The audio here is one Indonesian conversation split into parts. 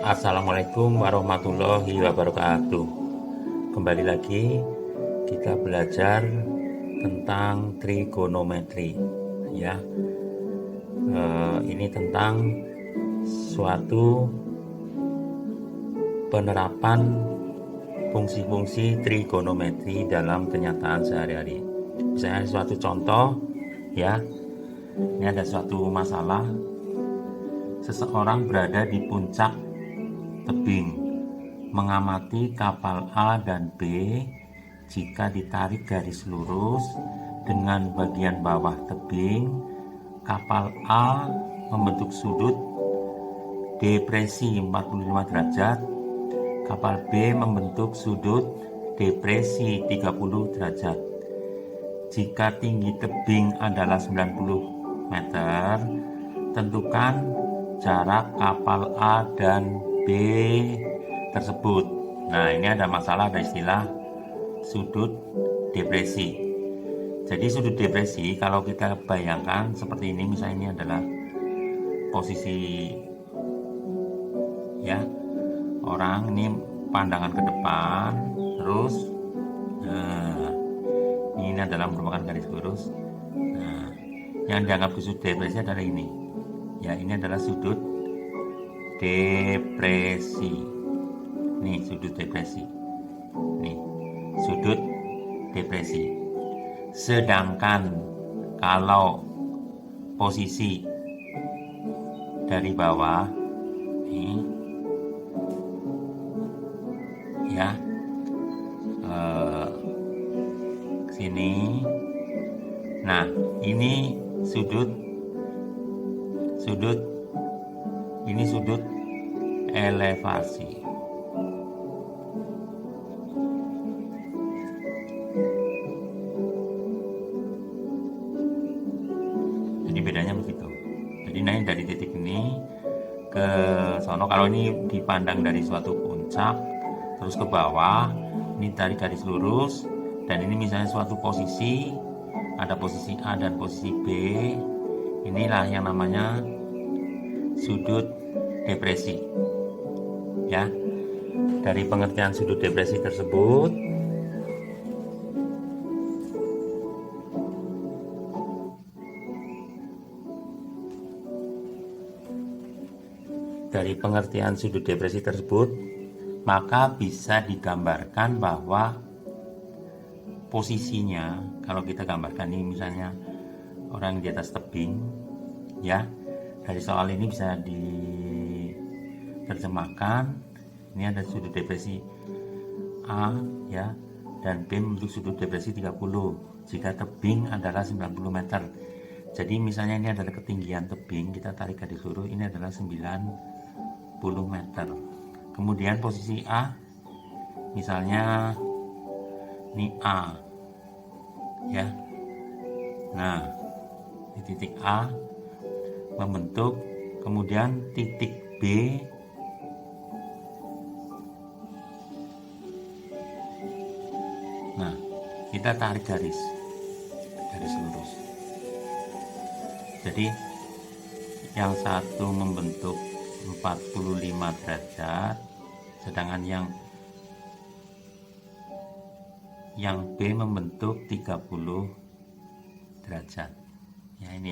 Assalamualaikum warahmatullahi wabarakatuh. Kembali lagi kita belajar tentang trigonometri ya. Ini tentang suatu penerapan fungsi-fungsi trigonometri dalam kenyataan sehari-hari. Misalnya suatu contoh ya. Ini ada suatu masalah. Seseorang berada di puncak tebing, mengamati kapal A dan B. Jika ditarik garis lurus dengan bagian bawah tebing, kapal A membentuk sudut depresi 45 derajat, kapal B membentuk sudut depresi 30 derajat. Jika tinggi tebing adalah 90 meter, tentukan jarak kapal A dan B tersebut. Nah, ini ada masalah, ada istilah sudut depresi. Jadi sudut depresi kalau kita bayangkan seperti ini, misalnya ini adalah posisi ya orang, ini pandangan ke depan, terus ini adalah merupakan garis lurus. Nah, yang dianggap sudut depresi adalah ini. Ya, ini adalah sudut depresi. Nih sudut depresi. Nih sudut depresi. Sedangkan kalau posisi dari bawah nih ya sini. Nah, ini sudut ini sudut elevasi. Jadi bedanya begitu. Jadi naik dari titik ini ke sono, kalau ini dipandang dari suatu puncak terus ke bawah, ini tarik garis lurus, dan ini misalnya suatu posisi, ada posisi A dan posisi B. Inilah yang namanya sudut depresi ya. Dari pengertian sudut depresi tersebut, maka bisa digambarkan bahwa posisinya, kalau kita gambarkan ini misalnya orang di atas tebing ya, dari soal ini bisa diterjemahkan. Ini ada sudut depresi A ya, dan B membentuk sudut depresi 30 jika tebing adalah 90 meter. Jadi misalnya ini adalah ketinggian tebing, kita tarik garis lurus, ini adalah 90 meter. Kemudian posisi A, misalnya ini A ya. Nah, di titik A membentuk, kemudian titik B nah, kita tarik garis lurus. Jadi yang satu membentuk 45 derajat, sedangkan yang B membentuk 30 derajat. Ya, ini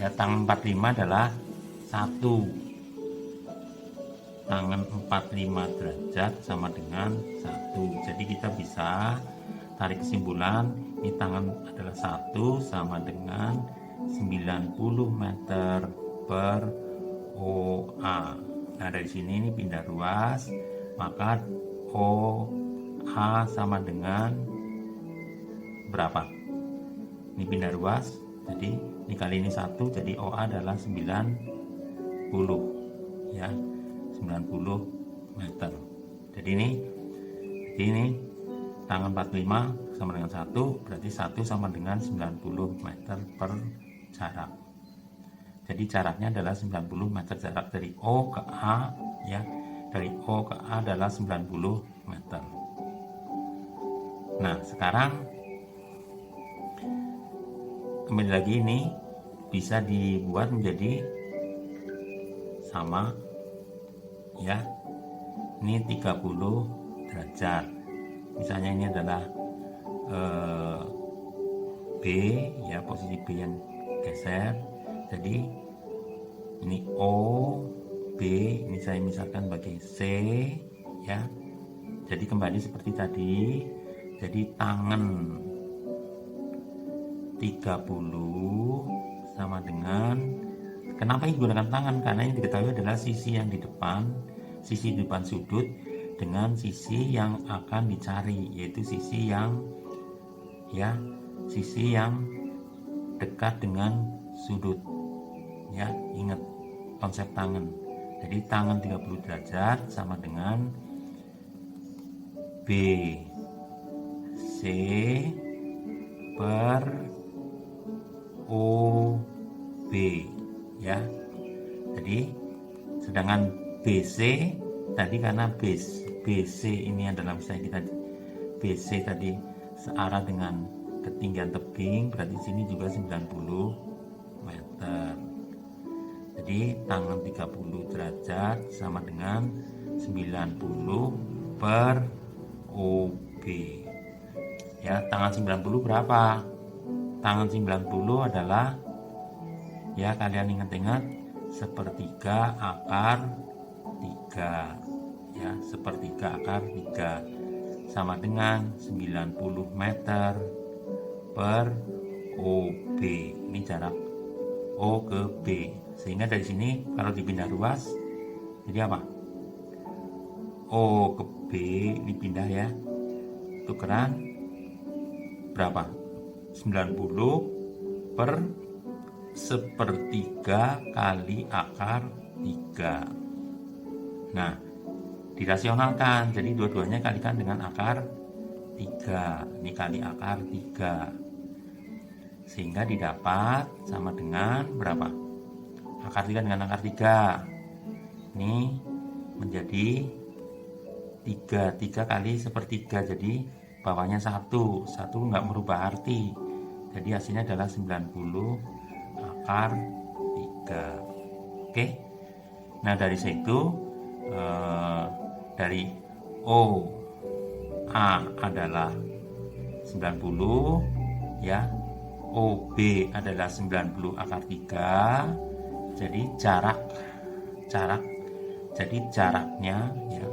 Ya, tangan 45 adalah 1. Tangan 45 derajat sama dengan 1. Jadi kita bisa tarik kesimpulan, ini tangan adalah 1 sama dengan 90 meter per OA. Nah, dari sini ini pindah ruas, maka OA sama dengan berapa? Ini pindah ruas, jadi ini kali ini 1, jadi OA adalah 90 ya, 90 meter. Jadi ini tangan 45 sama dengan 1, berarti 1 sama dengan 90 meter per jarak. Jadi jaraknya adalah 90 meter, jarak dari O ke A ya. Dari O ke A adalah 90 meter. Nah, sekarang kembali lagi, ini bisa dibuat menjadi sama ya. Ini 30 derajat. Misalnya ini adalah B ya, posisi B yang geser. Jadi ini O, B, ini saya misalkan sebagai C ya. Jadi kembali seperti tadi. Jadi tangan 30 sama dengan, kenapa ini gunakan tangan? Karena yang diketahui adalah sisi yang di depan, sisi di depan sudut dengan sisi yang akan dicari, yaitu sisi yang dekat dengan sudut ya. Ingat konsep tangan. Jadi tangan 30 derajat sama dengan B C per OB ya. Jadi sedangkan BC tadi, karena BC ini adalah, misalnya kita BC tadi searah dengan ketinggian tebing, berarti sini juga 90 meter. Jadi tangan 30 derajat sama dengan 90 per OB ya. Tangan 90 berapa? Tangan 90 adalah ya, kalian ingat-ingat, sepertiga akar 3 ya, sepertiga akar 3 sama dengan 90 meter per OB. Ini jarak O ke B. Sehingga dari sini kalau dipindah ruas, jadi apa? O ke B ini pindah ya, tukeran berapa? 90 per sepertiga kali akar 3. Nah, dirasionalkan, jadi dua-duanya kalikan dengan akar 3. Ini kali akar 3, sehingga didapat sama dengan berapa? Akar 3 dengan akar 3 ini menjadi 3 kali sepertiga, jadi bawahnya 1 nggak merubah arti, jadi hasilnya adalah 90 akar 3. Oke. Nah, dari situ dari O A adalah 90 ya, OB adalah 90 akar 3. Jadi jadi jaraknya ya,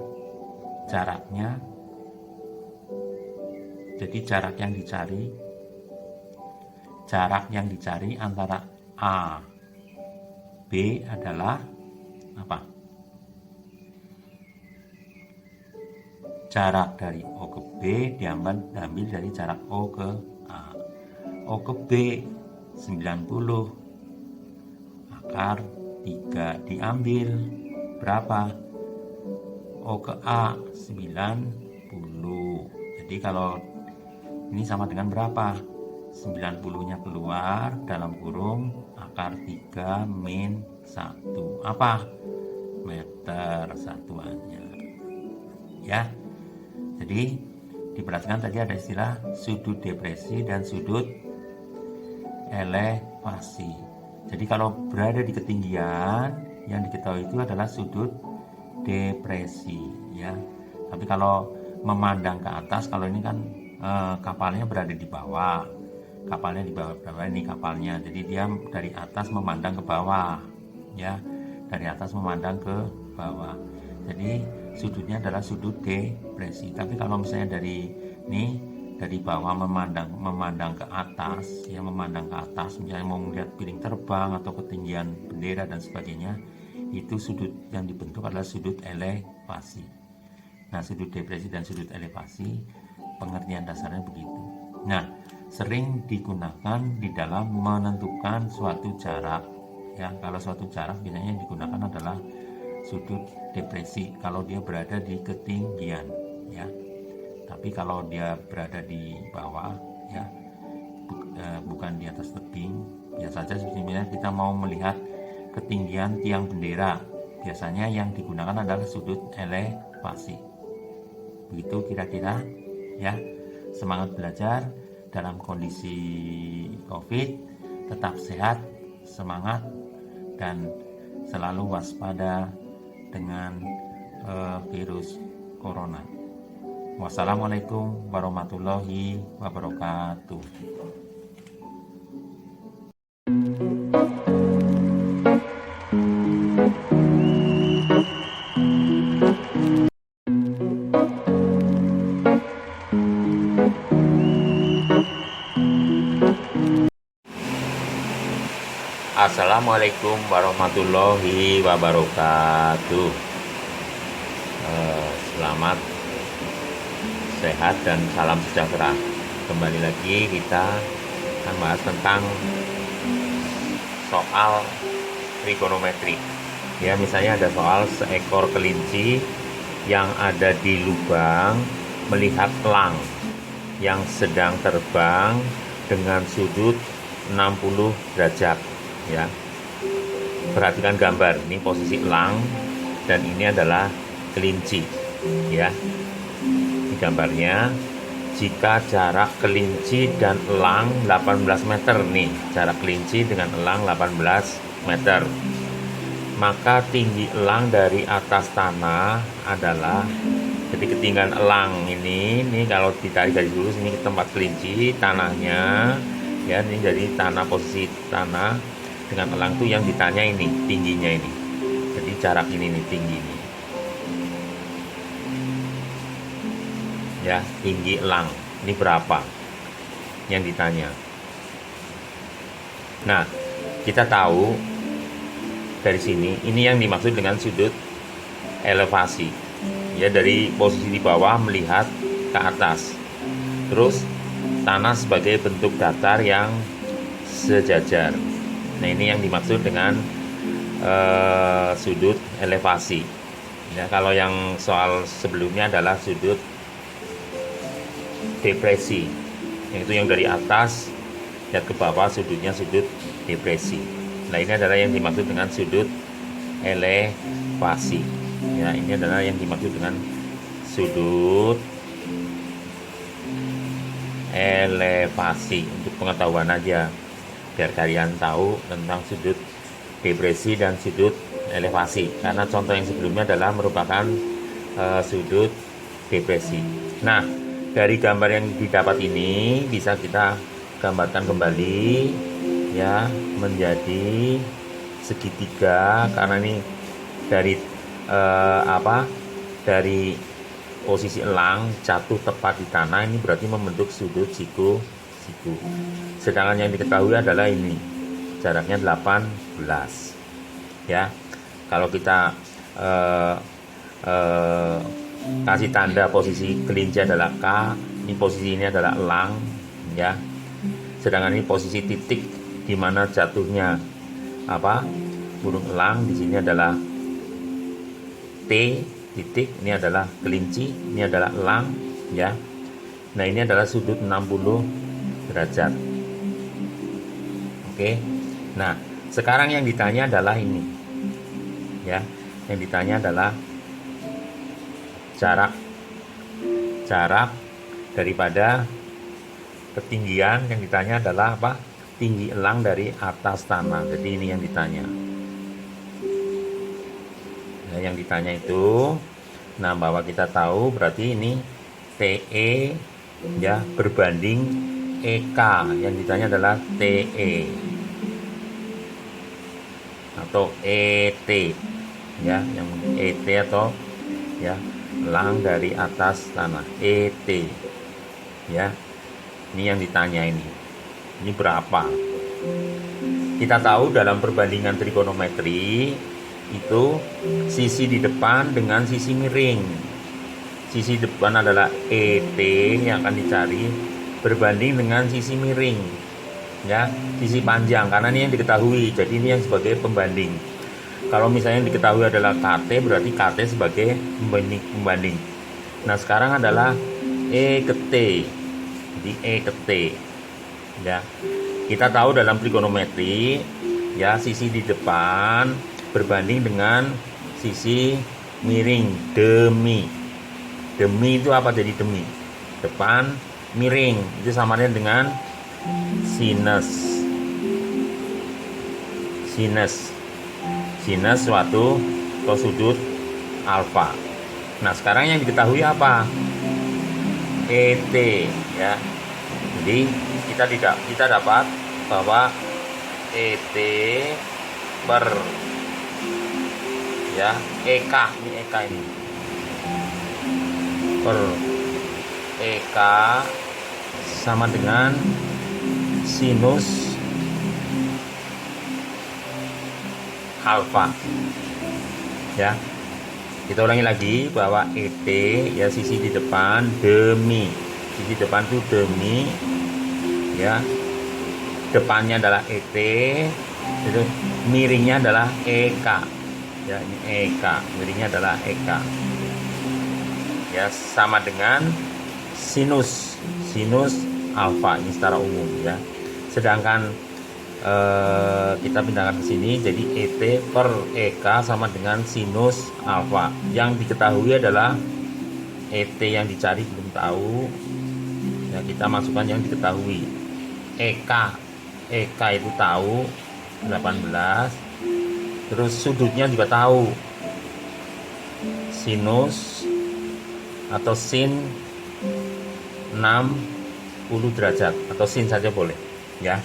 jadi jarak yang dicari antara A B adalah apa? Jarak dari O ke B diambil dari jarak O ke A. O ke B 90 akar 3 diambil berapa? O ke A 90. Jadi kalau ini sama dengan berapa? 90-nya keluar dalam kurung akar 3 min 1. Apa? Meter satuannya. Ya. Jadi diperhatikan tadi ada istilah sudut depresi dan sudut elevasi. Jadi kalau berada di ketinggian, yang diketahui itu adalah sudut depresi ya. Tapi kalau memandang ke atas, kalau ini kan kapalnya berada di bawah. kapalnya di bawah, ini kapalnya. Jadi dia dari atas memandang ke bawah, ya, dari atas memandang ke bawah. Jadi sudutnya adalah sudut depresi. Tapi kalau misalnya dari bawah memandang ke atas, ya, memandang ke atas, misalnya mau melihat piring terbang atau ketinggian bendera dan sebagainya, itu sudut yang dibentuk adalah sudut elevasi. Nah, sudut depresi dan sudut elevasi pengertian dasarnya begitu. Nah, sering digunakan di dalam menentukan suatu jarak, ya. Kalau suatu jarak biasanya yang digunakan adalah sudut depresi kalau dia berada di ketinggian, ya. Tapi kalau dia berada di bawah, ya, bukan di atas tebing, biasa saja. Sebenarnya kita mau melihat ketinggian tiang bendera, biasanya yang digunakan adalah sudut elevasi. Begitu kira-kira, ya. Semangat belajar dalam kondisi COVID, tetap sehat, semangat, dan selalu waspada dengan virus corona. Wassalamualaikum warahmatullahi wabarakatuh. Assalamualaikum warahmatullahi wabarakatuh. Selamat sehat dan salam sejahtera. Kembali lagi kita akan bahas tentang soal trigonometri. Ya, misalnya ada soal seekor kelinci yang ada di lubang melihat elang yang sedang terbang dengan sudut 60 derajat, ya. Perhatikan gambar, ini posisi elang dan ini adalah kelinci, ya. Ini gambarnya. Jika jarak kelinci dan elang 18 meter nih, jarak kelinci dengan elang 18 meter, maka tinggi elang dari atas tanah adalah, jadi ketinggian elang ini kalau ditarik dari dulu sini ke tempat kelinci, tanahnya, ya, ini dari tanah, posisi tanah dengan elang tuh yang ditanya ini tingginya ini. Jadi jarak ini nih tinggi ini. Ya, tinggi elang ini berapa yang ditanya. Nah, kita tahu dari sini ini yang dimaksud dengan sudut elevasi, ya, dari posisi di bawah melihat ke atas, terus tanah sebagai bentuk datar yang sejajar. Nah, ini yang dimaksud dengan sudut elevasi, ya. Kalau yang soal sebelumnya adalah sudut depresi, yaitu yang dari atas lihat ke bawah, sudutnya sudut depresi. Nah, ini adalah yang dimaksud dengan sudut elevasi, ya. Ini adalah yang dimaksud dengan sudut elevasi, untuk pengetahuan aja biar kalian tahu tentang sudut depresi dan sudut elevasi, karena contoh yang sebelumnya adalah merupakan sudut depresi. Nah, dari gambar yang didapat ini bisa kita gambarkan kembali, ya, menjadi segitiga, karena ini dari dari posisi elang jatuh tepat di tanah, ini berarti membentuk sudut siku. Sedangkan yang diketahui adalah ini jaraknya 18, ya. Kalau kita kasih tanda posisi kelinci adalah K, ini posisi ini adalah elang, ya. Sedangkan ini posisi titik di mana jatuhnya burung elang, di sini adalah T titik, ini adalah kelinci, ini adalah elang, ya. Nah, ini adalah sudut 60 derajat. Oke. Nah, sekarang yang ditanya adalah ini, ya. Yang ditanya adalah jarak daripada ketinggian, yang ditanya adalah tinggi elang dari atas tanah. Jadi ini yang ditanya. Nah, yang ditanya itu, nah, bahwa kita tahu berarti ini TE, ya, berbanding EK, yang ditanya adalah TE atau ET ya, yang ET atau ya elang dari atas tanah, ET ya. Ini yang ditanya ini berapa. Kita tahu dalam perbandingan trigonometri itu sisi di depan dengan sisi miring. Sisi depan adalah ET yang akan dicari berbanding dengan sisi miring ya, sisi panjang, karena ini yang diketahui, jadi ini yang sebagai pembanding. Kalau misalnya yang diketahui adalah KT, berarti KT sebagai pembanding. Nah sekarang adalah E ke T, jadi E ke T ya. Kita tahu dalam trigonometri ya, sisi di depan berbanding dengan sisi miring. Demi itu apa? Jadi demi depan miring itu samanya dengan sinus suatu sudut alfa. Nah sekarang yang diketahui apa? ET ya. Jadi kita dapat bahwa ET per ya EK, ini EK ini per EK sama dengan sinus alfa ya. Kita ulangi lagi bahwa ET ya, sisi di depan demi, sisi depan itu demi ya, depannya adalah ET, itu miringnya adalah EK ya, ini EK, miringnya adalah EK ya, sama dengan sinus alfa, ini secara umum ya. Sedangkan kita pindahkan ke sini, jadi ET per EK sama dengan sinus alfa. Yang diketahui adalah ET, yang dicari belum tahu ya, kita masukkan yang diketahui. EK itu tahu 18, terus sudutnya juga tahu, sinus atau sin 60 derajat atau sin saja boleh ya.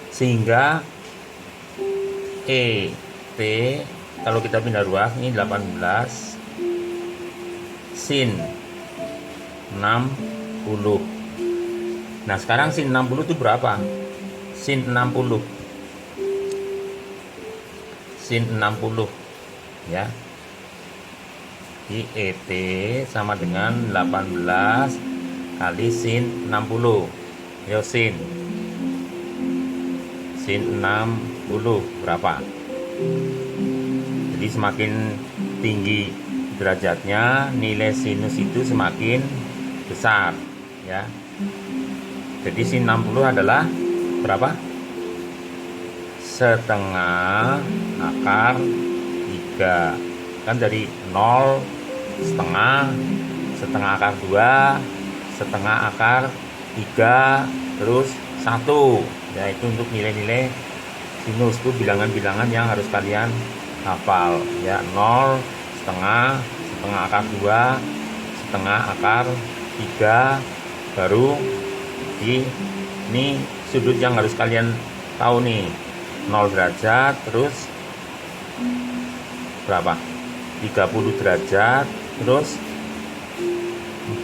Sehingga ET kalau kita pindah ruas ini 18 sin 60. Nah sekarang sin 60 itu berapa? Sin 60 ya. Di ET sama dengan 18 kali sin 60 ya, sin 60 berapa? Jadi semakin tinggi derajatnya, nilai sinus itu semakin besar ya. Jadi sin 60 adalah berapa? Setengah akar 3 kan, dari 0, setengah akar 2, setengah akar 3, terus 1 ya. Itu untuk nilai-nilai sinus, itu bilangan-bilangan yang harus kalian hafal ya. 0, setengah akar 2, setengah akar 3, baru ini sudut yang harus kalian tahu nih, 0 derajat, terus berapa? 30 derajat, terus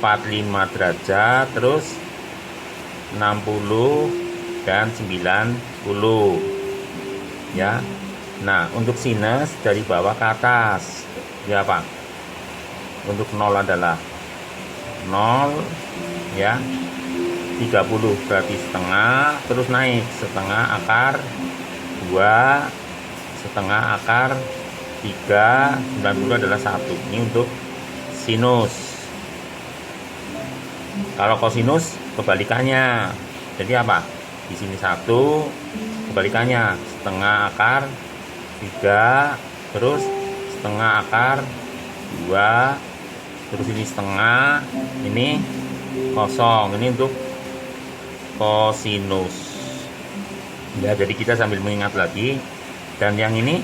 45 derajat, terus 60 dan 90 ya. Nah untuk sinus dari bawah ke atas ya apa? Untuk 0 adalah 0 ya, 30 berarti setengah, terus naik setengah akar 2, setengah akar 3, 90 adalah 1. Ini untuk sinus. Kalau kosinus kebalikannya, jadi apa? Di sini 1, kebalikannya setengah akar 3, terus setengah akar 2, terus ini setengah, ini kosong. Ini untuk kosinus ya. Jadi kita sambil mengingat lagi, dan yang ini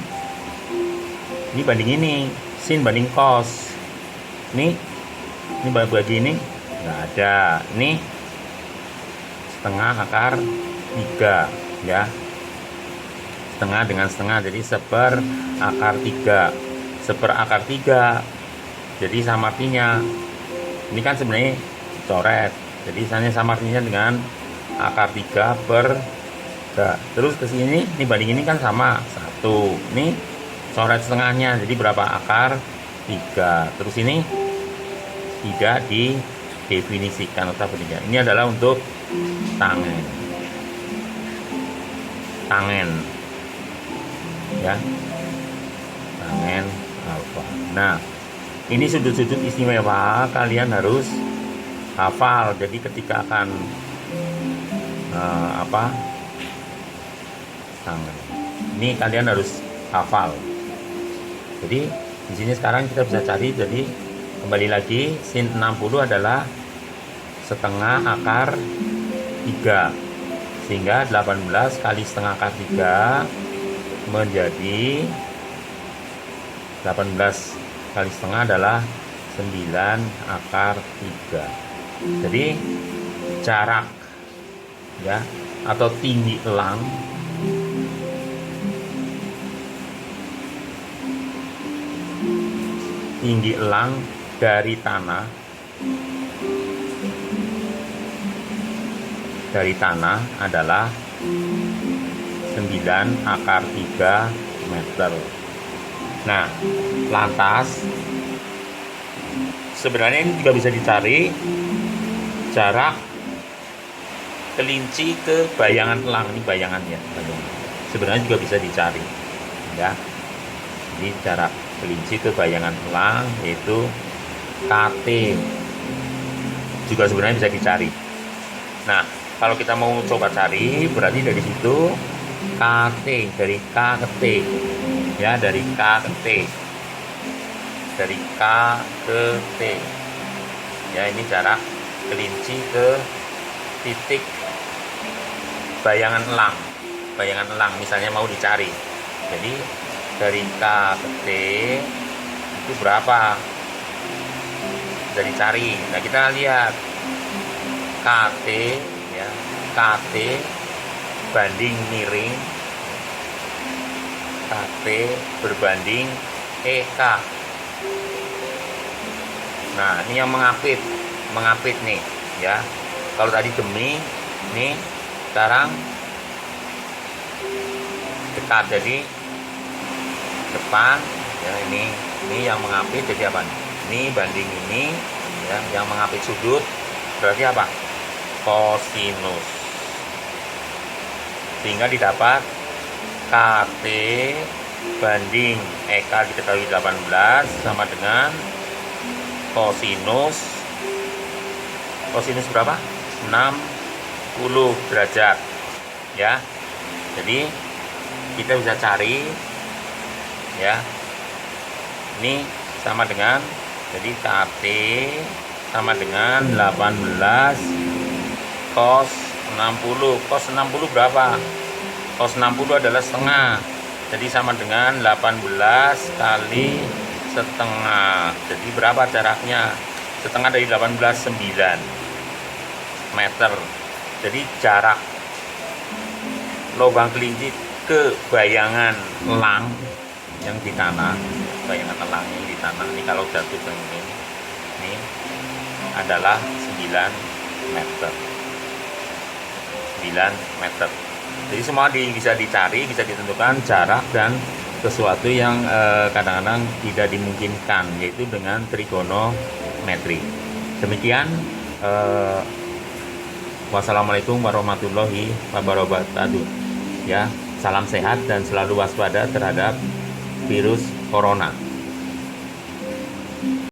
banding ini, sin banding cos. Ini bagi ini nggak ada, ini setengah akar 3 ya, setengah dengan setengah, jadi seper akar 3. Seper akar 3 jadi samartinya ini kan sebenarnya coret, jadi misalnya samartinya dengan akar 3 per 3. Terus ke sini ini banding ini kan sama 1, ini coret setengahnya jadi berapa, akar 3. Terus ini tidak didefinisikan atau tidak. Ini adalah untuk tangen ya, tangen alfa. Nah, ini sudut-sudut istimewa kalian harus hafal. Jadi ketika akan tangen ini kalian harus hafal. Jadi di sini sekarang kita bisa cari. Jadi kembali lagi, sin 60 adalah setengah akar 3, sehingga 18 kali setengah akar 3 menjadi 18 kali setengah adalah 9 akar 3. Jadi jarak ya atau tinggi elang dari tanah adalah 9 akar 3 meter. Nah, lantas sebenarnya ini juga bisa dicari jarak kelinci ke bayangan elang. Ini bayangannya, sebenarnya juga bisa dicari ya. Jadi jarak kelinci ke bayangan elang yaitu KT juga sebenarnya bisa dicari. Nah, kalau kita mau coba cari, berarti dari situ KT, dari K ke T ya, dari K ke T, dari K ke T ya. Ini jarak kelinci ke titik bayangan elang misalnya mau dicari. Jadi dari K ke T itu berapa, bisa dicari. Nah, kita lihat KT ya, KT banding miring, KT berbanding EK. Nah, ini yang mengapit nih ya. Kalau tadi demi, nih sekarang dekat, jadi depan ya. Ini yang mengapit, jadi apa nih? Ini banding ini ya, yang mengapit sudut berarti apa? Kosinus. Sehingga didapat KT banding EK diketahui 18 sama dengan kosinus berapa? 60 derajat ya. Jadi kita bisa cari ya, ini sama dengan, jadi KT sama dengan 18 cos 60. Cos 60 berapa? Cos 60 adalah setengah, jadi sama dengan 18 kali setengah. Jadi berapa jaraknya? Setengah dari 18, 9 meter. Jadi jarak lubang kelinci ke bayangan elang yang di tanah, bayangan elang yang di tanah ini kalau jatuh ke ini adalah 9 meter. 9 meter. Jadi semua bisa dicari, bisa ditentukan jarak dan sesuatu yang kadang-kadang tidak dimungkinkan, yaitu dengan trigonometri. Demikian, wassalamualaikum warahmatullahi wabarakatuh ya. Salam sehat dan selalu waspada terhadap virus corona.